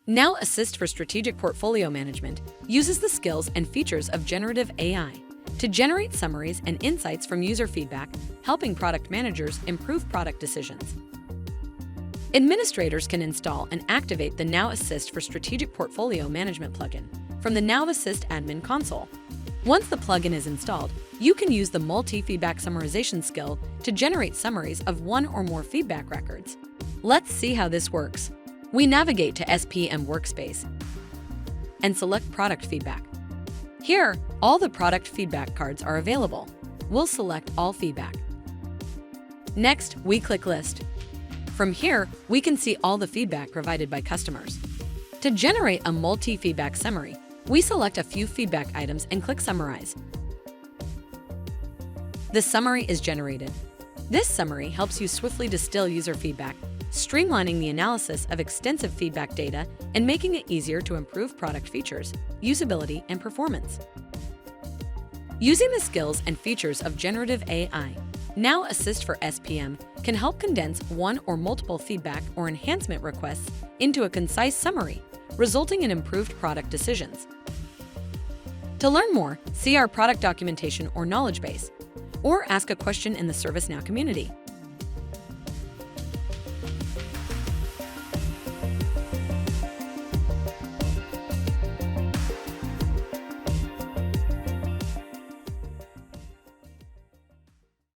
Now Assist for Strategic Portfolio Management uses the skills and features of generative AI to generate summaries and insights from user feedback, helping product managers improve product decisions. Administrators can install and activate the Now Assist for Strategic Portfolio Management plugin from the Now Assist admin console. Once the plugin is installed, you can use the multi-feedback summarization skill to generate summaries of one or more feedback records. Let's see how this works. We navigate to SPM Workspace and select Product Feedback. Here, all the product feedback cards are available. We'll select All Feedback. Next, we click List. From here, we can see all the feedback provided by customers. To generate a multi-feedback summary, we select a few feedback items and click Summarize. The summary is generated. This summary helps you swiftly distill user feedback, streamlining the analysis of extensive feedback data and making it easier to improve product features, usability, and performance. Using the skills and features of generative AI, Now Assist for SPM can help condense one or multiple feedback or enhancement requests into a concise summary, resulting in improved product decisions. To learn more, see our product documentation or knowledge base, or ask a question in the ServiceNow community.